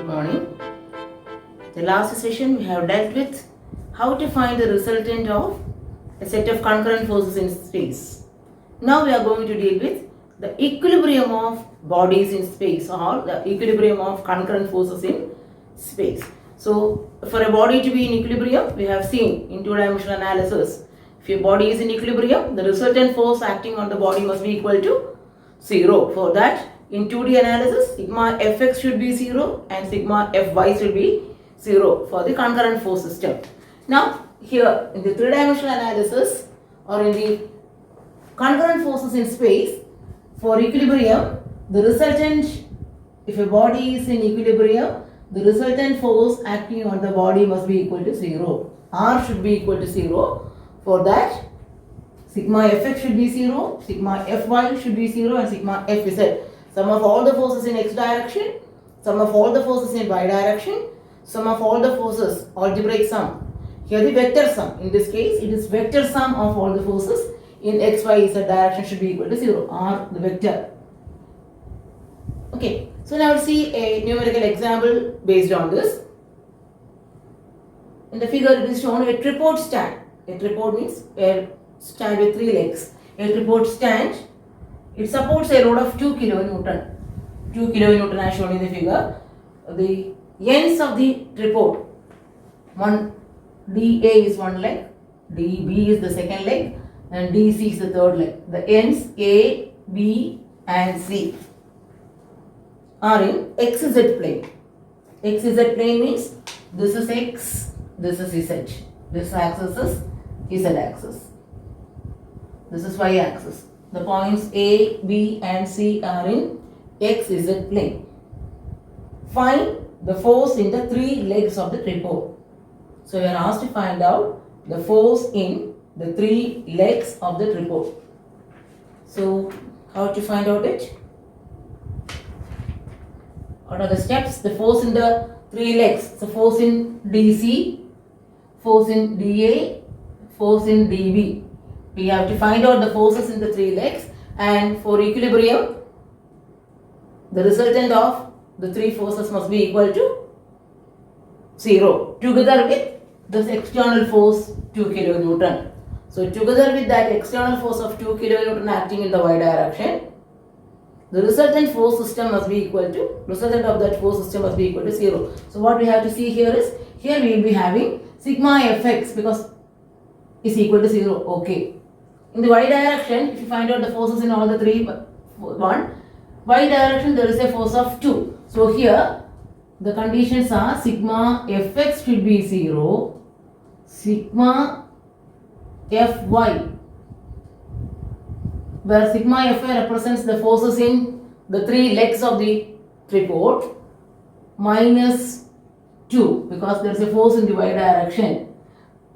Good morning. The last session we have dealt with how to find the resultant of a set of concurrent forces in space. Now we are going to deal with the equilibrium of bodies in space or the equilibrium of concurrent forces in space. So for a body to be in equilibrium, we have seen in two-dimensional analysis, if your body is in equilibrium, the resultant force acting on the body must be equal to 0. For that, in 2D analysis, sigma fx should be 0 and sigma fy should be 0 for the concurrent force system. Now, here in the three-dimensional analysis or in the concurrent forces in space, for equilibrium, the resultant, if a body is in equilibrium, the resultant force acting on the body must be equal to 0. R should be equal to 0. For that, sigma fx should be 0, sigma fy should be 0 and sigma fz. Sum of all the forces in x direction, sum of all the forces in y direction, sum of all the forces, algebraic sum. Here the vector sum. In this case, it is vector sum of all the forces in x, y, z direction should be equal to 0. R the vector. Okay. So now let's see a numerical example based on this. In the figure it is shown a tripod stand. A tripod means a stand with 3 legs. A tripod stand, it supports a load of 2 kilonewton. 2 kilonewton as shown in the figure. The ends of the tripod, one DA is one leg, DB is the second leg and DC is the third leg. The ends A, B and C are in XZ plane. XZ plane means this is X, this is Z. This axis is Z axis. This is Y axis. The points A, B and C are in XZ plane. Find the force in the 3 legs of the tripod. So we are asked to find out the force in the 3 legs of the tripod. So how to find out it? What are the steps? The force in the 3 legs. So force in DC, force in DA, force in DB. We have to find out the forces in the 3 legs, and for equilibrium, the resultant of the 3 forces must be equal to 0 together with this external force 2 kilonewton. So together with that external force of 2 kilonewton acting in the y direction, the resultant force system must be equal to, resultant of that force system must be equal to 0. So what we have to see here is, here we will be having sigma fx because is equal to 0. Okay. In the y direction, if you find out the forces in all the 3, y direction there is a force of 2. So here the conditions are sigma fx should be 0, sigma fy, where sigma fy represents the forces in the 3 legs of the tripod, minus 2 because there is a force in the y direction.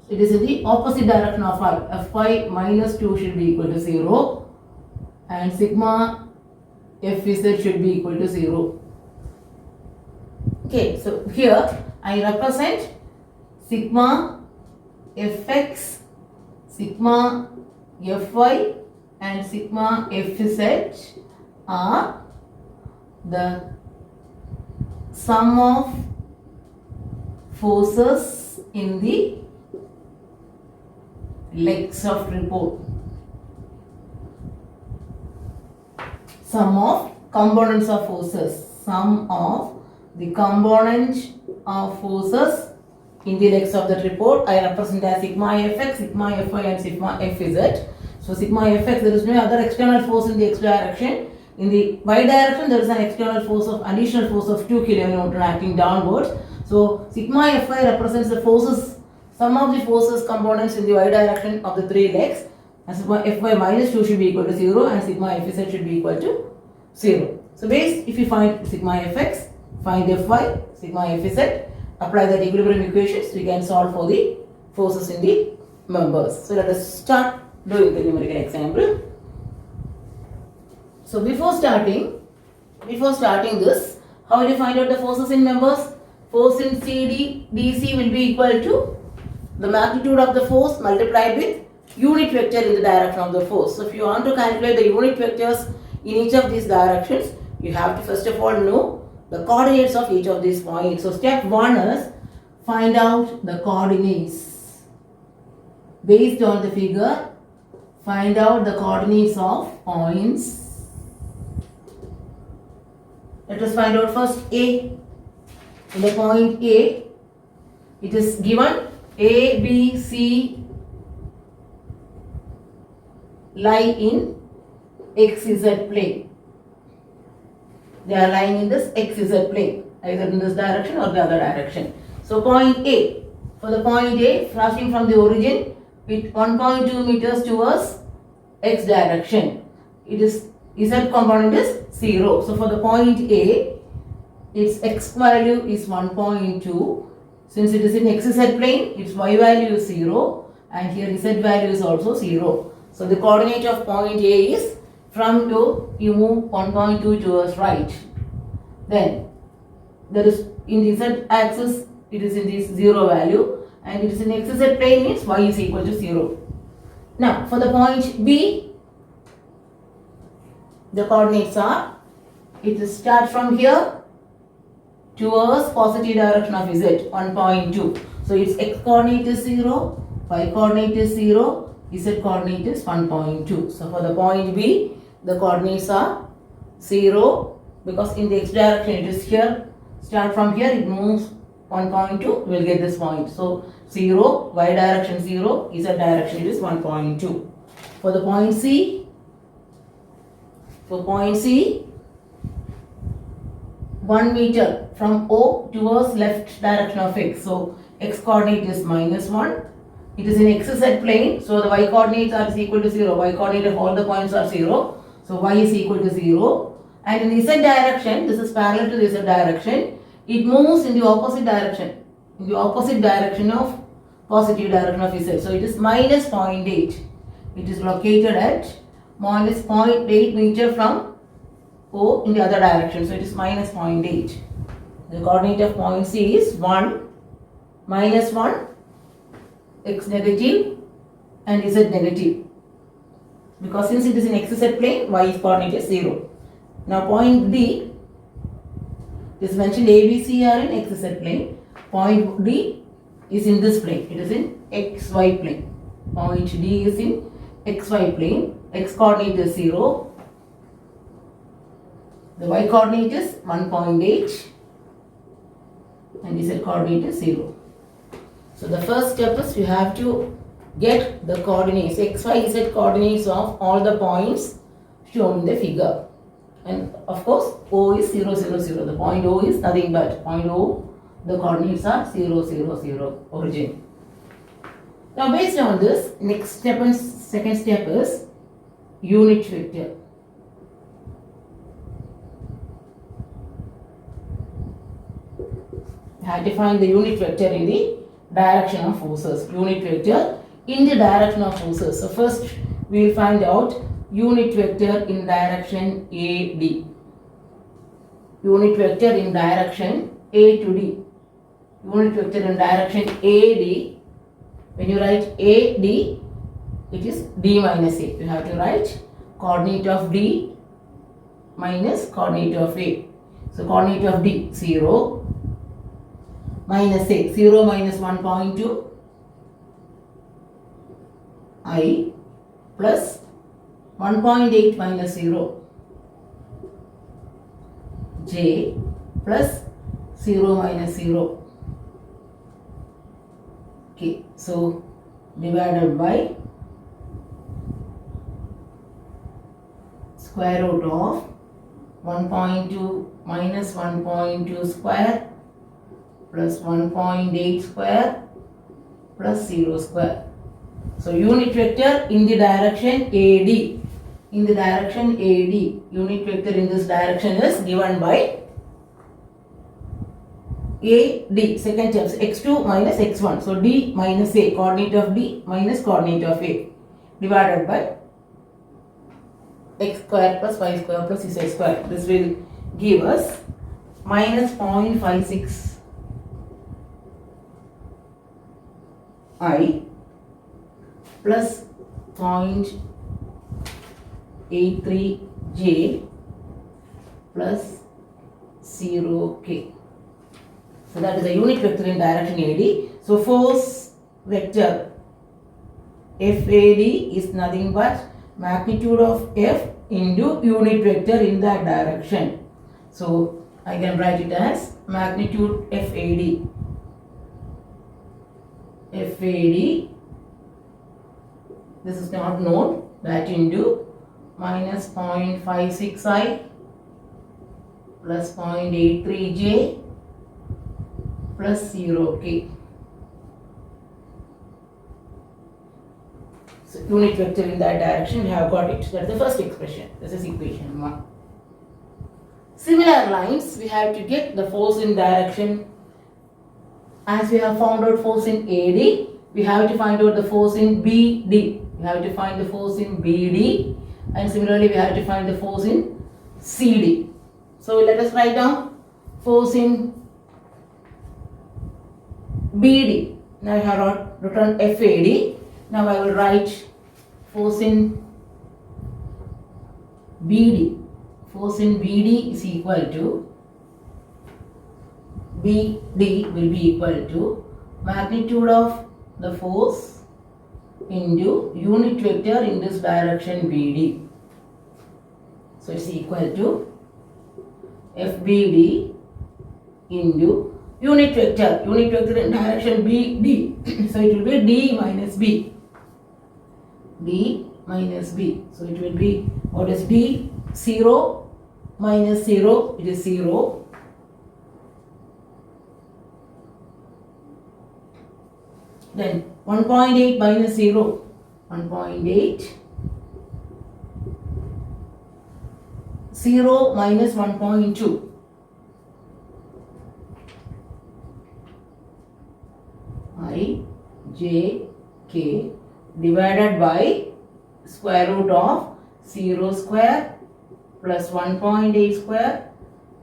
It is in the opposite direction of phi. Fy minus 2 should be equal to 0 and sigma fz should be equal to 0. Okay, so here I represent sigma fx, sigma fy and sigma fz are the sum of forces in the legs of tripod. Sum of components of forces. Sum of the component of forces in the legs of the tripod I represent as sigma fx, sigma fy and sigma fz. So sigma fx, there is no other external force in the x direction. In the y direction there is an external force of, additional force of 2 kilonewton acting downwards. So sigma fy represents the forces, sum of the forces components in the y direction of the 3 legs, and sigma fy minus 2 should be equal to 0 and sigma fz should be equal to 0. So base, if you find sigma fx, find fy, sigma fz, apply that equilibrium equations, we can solve for the forces in the members. So let us start doing the numerical example. So before starting this, how will you find out the forces in members? Force in CD, DC will be equal to the magnitude of the force multiplied with unit vector in the direction of the force. So if you want to calculate the unit vectors in each of these directions, you have to first of all know the coordinates of each of these points. So step 1 is find out the coordinates. Based on the figure, find out the coordinates of points. Let us find out first A. In the point A, it is given A, B, C lie in XZ plane. They are lying in this XZ plane, either in this direction or the other direction. So point A. For the point A, starting from the origin, with 1.2 meters towards X direction. It is Z component is 0. So for the point A, its X value is 1.2. Since it is in XZ plane, its Y value is 0 and here Z value is also 0. So the coordinate of point A is from to you move 1.2 towards right. Then there is in the Z axis it is in this 0 value and it is in XZ plane means Y is equal to 0. Now for the point B, the coordinates are, it will start from here towards positive direction of Z 1.2. So its X coordinate is 0, Y coordinate is 0, Z coordinate is 1.2. So for the point B, the coordinates are 0 because in the X direction it is here. Start from here, it moves 1.2, we will get this point. So 0, Y direction 0, Z direction it is 1.2. For the point C, for point C, 1 meter from O towards left direction of X. So X coordinate is -1. It is in XZ plane. So the Y coordinates are equal to 0. Y coordinate of all the points are 0. So Y is equal to 0. And in the Z direction, this is parallel to the Z direction. It moves in the opposite direction. In the opposite direction of positive direction of Z. So it is -0.8. It is located at -0.8 meter from O in the other direction. So it is -0.8. The coordinate of point C is 1, -1, X negative and Z negative. Because since it is in XZ plane, Y coordinate is 0. Now point D, it is mentioned A, B, C are in XZ plane. Point D is in this plane. It is in XY plane. Point D is in XY plane. X coordinate is 0. The Y coordinate is 1.8 and Z coordinate is 0. So the first step is you have to get the coordinates, X, Y, Z coordinates of all the points shown in the figure. And of course O is 0, 0, 0. The point O is nothing but point O. The coordinates are 0, 0, 0 origin. Now based on this, next step and second step is unit vector. You have to find the unit vector in the direction of forces. Unit vector in the direction of forces. So first we will find out unit vector in direction AD. Unit vector in direction A to D. Unit vector in direction AD. When you write AD, it is D minus A. You have to write coordinate of D minus coordinate of A. So coordinate of D 0 minus A, 0 minus 1.2 I plus 1.8 minus 0 J plus 0 minus 0. Okay, so divided by square root of 1.2 minus 1.2 square plus 1.8 square plus 0 square. So unit vector in the direction AD. In the direction AD, unit vector in this direction is given by AD, second term, x2 minus x1. So D minus A, coordinate of D minus coordinate of A, divided by x square plus y square plus z square. This will give us minus 0.56 I plus 0.83 J plus 0k. So that is the unit vector in direction AD. So force vector FAD is nothing but magnitude of F into unit vector in that direction. So I can write it as magnitude FAD. FAD, this is not known, that into minus 0.56i plus 0.83j plus 0k. So unit vector in that direction, we have got it. That's the first expression. This is equation 1. Similar lines, we have to get the force in direction. As we have found out force in AD, we have to find out the force in BD. We have to find the force in BD, and similarly we have to find the force in CD. So let us write down force in BD. Now I have written FAD. Now I will write force in BD. Force in BD is equal to, BD will be equal to magnitude of the force into unit vector in this direction BD. So it's equal to FBD into unit vector in direction BD. So it will be D minus B. D minus B. So it will be, what is D? 0 minus 0, it is 0. Then 1.8 minus 0, 1.8. 0 minus 1.2. I, J, K divided by square root of 0 square plus 1.8 square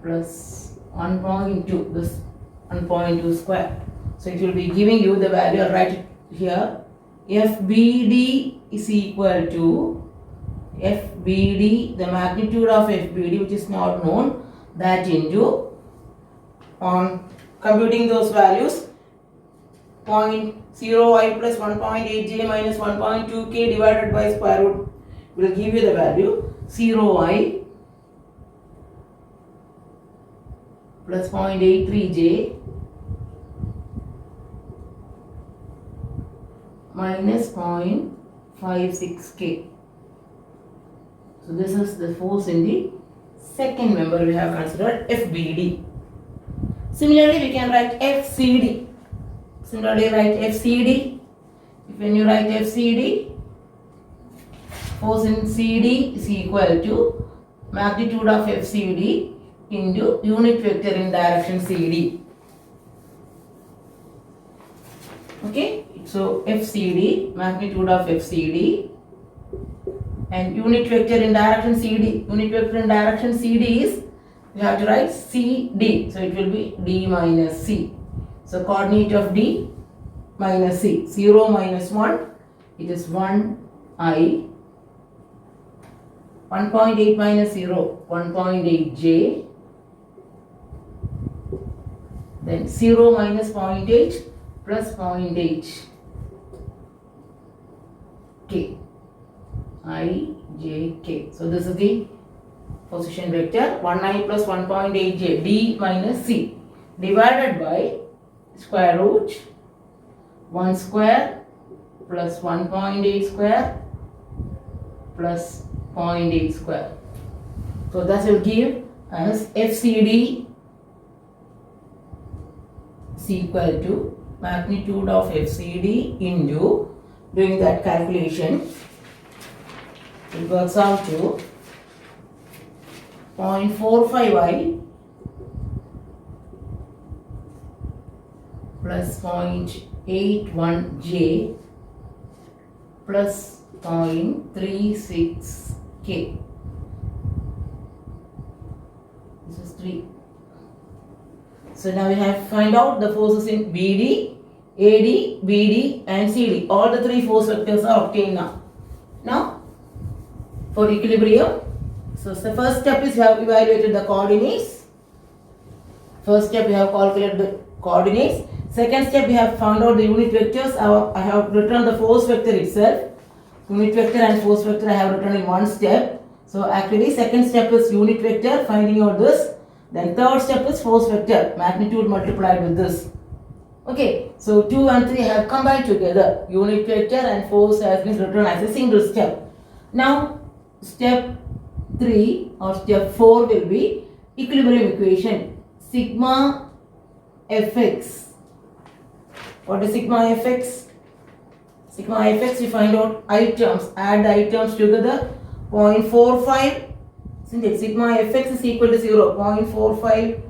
plus 1.2, this 1.2 square. So it will be giving you the value. I'll write it here. FBD is equal to FBD, the magnitude of FBD, which is not known, that into, on computing those values, 0.0i plus 1.8j minus 1.2k divided by square root will give you the value 0i plus 0.83j minus 0.56k. So this is the force in the second member we have considered, FBD. Similarly, we can write FCD. Similarly, write FCD. When you write FCD, force in CD is equal to magnitude of FCD into unit vector in direction CD. Okay, so FCD, magnitude of FCD, and unit vector in direction CD. Unit vector in direction CD is, you have to write CD. So it will be D minus C. So coordinate of D minus C. 0 minus 1, it is 1I. 1.8 minus 0, 1.8j. Then 0 minus 0.8 plus 0.8 k. I, j, k. So this is the position vector. 1I plus 1.8j, D minus C, divided by square root 1 square plus 1.8 square plus 0.8 square. So that will give us FCD is equal to magnitude of FCD into, doing that calculation, it works out to 0.45I plus 0.81j plus 0.36k. This is 3. So now we have find out the forces in BD, AD, BD and CD. All the 3 force vectors are obtained now. Now for equilibrium, so the first step is we have evaluated the coordinates. First step we have calculated the coordinates. Second step we have found out the unit vectors. I have written the force vector itself. Unit vector and force vector I have written in one step. So actually second step is unit vector, finding out this. Then third step is force vector, magnitude multiplied with this. Okay, so 2 and 3 have combined together. Unit vector and force has been written as a single step. Now step 3 or step 4 will be equilibrium equation. Sigma Fx. What is sigma Fx? Sigma Fx, you find out I terms, add the I terms together, 0.45, isn't it? Sigma Fx is equal to 0, 0.45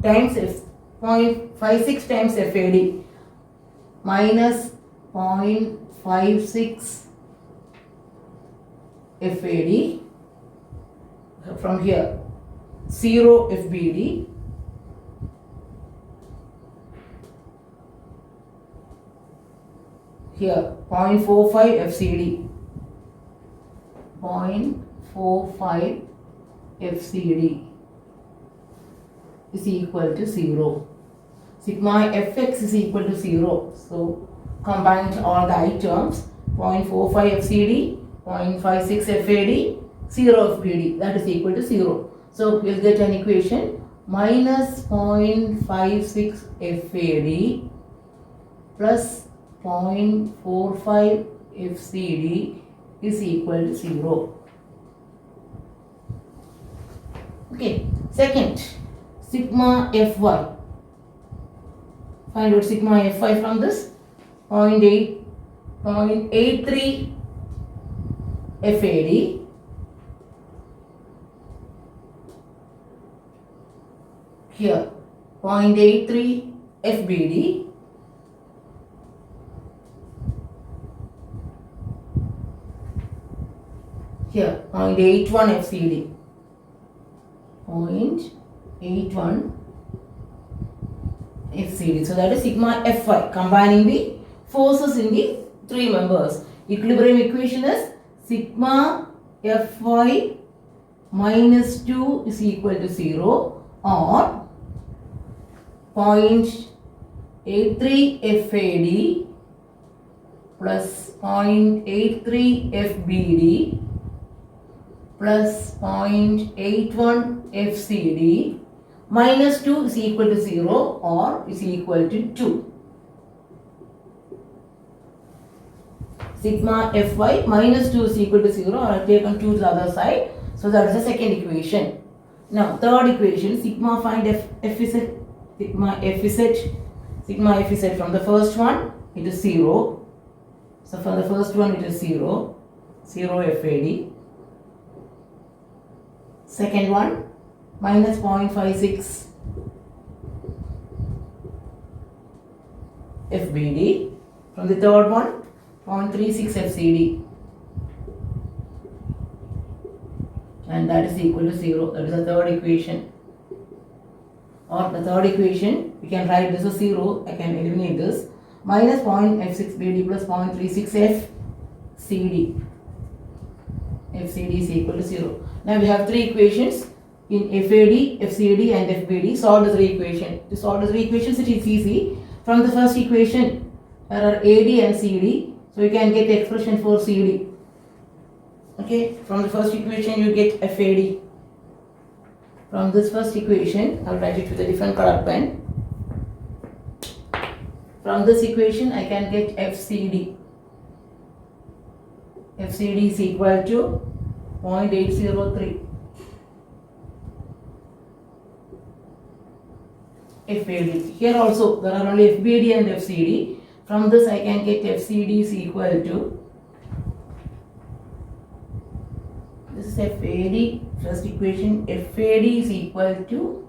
times 0.56 times FAD minus 0.56 FAD from here, 0 FBD here, 0.45 FCD, 0.45 FCD is equal to 0. Sigma Fx is equal to 0. So combine all the I terms, 0.45 FCD, 0.56 FAD, 0 FBD, that is equal to 0. So we'll get an equation minus 0.56 FAD plus 0.45 FCD is equal to 0. Okay, second, sigma Fy. Find out sigma Fy from this, 0.83 FAD here, 0.83 FBD here, 0.81 FCD, 0.81 FCD. So that is sigma Fy, combining the forces in the three members. Equilibrium equation is sigma Fy minus 2 is equal to 0 or 0.83 FAD plus 0.83 FBD plus 0.81 FCD minus 2 is equal to 0 or is equal to 2. Sigma Fy minus 2 is equal to 0, or I have taken 2 to the other side. So that is the second equation. Now third equation, sigma find Fz, sigma Fz from the first one it is 0. So from the first one it is 0, 0 FAD. Second one minus 0.56 FBD. From the third one 0.36 FCD. And that is equal to 0. That is the third equation. Or the third equation, we can write this as 0. I can eliminate this. Minus 0.56 BD plus 0.36 FCD. FCD is equal to 0. Now we have three equations in FAD, FCD and FBD. Solve the three equations. To solve the three equations it is easy. From the first equation there are AD and CD. So you can get the expression for CD. Okay, from the first equation you get FAD. From this first equation, I will write it with a different color pen. From this equation I can get FCD. FCD is equal to 0.803 FAD. Here also there are only FBD and FCD. From this I can get FCD is equal to, this is FAD, first equation, FAD is equal to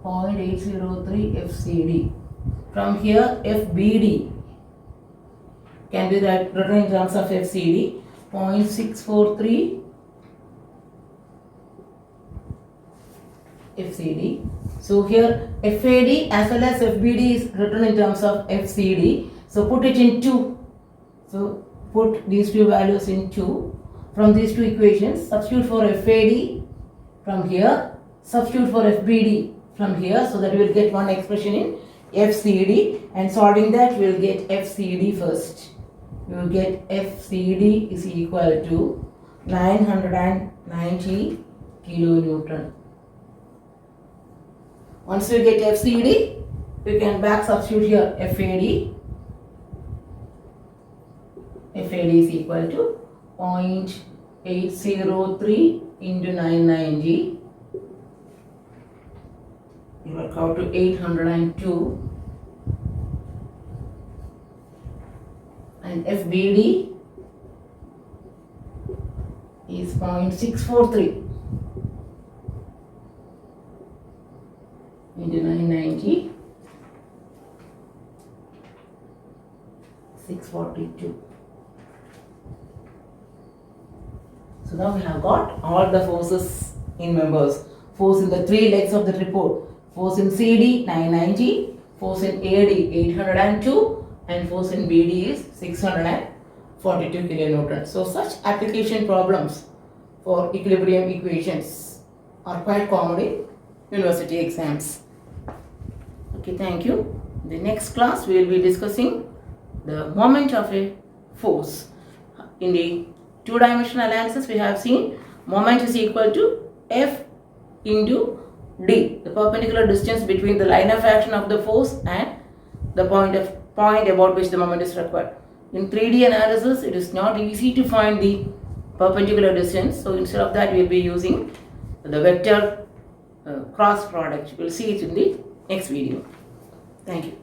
0.803 FCD. From here FBD can be that written in terms of FCD, 0.643 FCD. So here FAD as well as FBD is written in terms of FCD. So put it in 2. So put these two values in 2. From these two equations, substitute for FAD from here, substitute for FBD from here, so that we will get one expression in FCD, and solving that we will get FCD first. We will get FCD is equal to 990 kilonewton. Once we get FCD, we can back substitute here FAD. FAD is equal to 0.803 into 990. We work out to 802. And FBD is 0.643 into 990, 642. So now we have got all the forces in members. Force in the three legs of the report. Force in CD 990, force in AD 802, and force in BD is 642 kilonewtons. So such application problems for equilibrium equations are quite common in university exams. Okay, thank you. In the next class we will be discussing the moment of a force. In the two-dimensional analysis we have seen moment is equal to F into D, the perpendicular distance between the line of action of the force and the point about which the moment is required. In 3D analysis, it is not easy to find the perpendicular distance, so instead of that we will be using the vector cross product. We will see it in the next video. Thank you.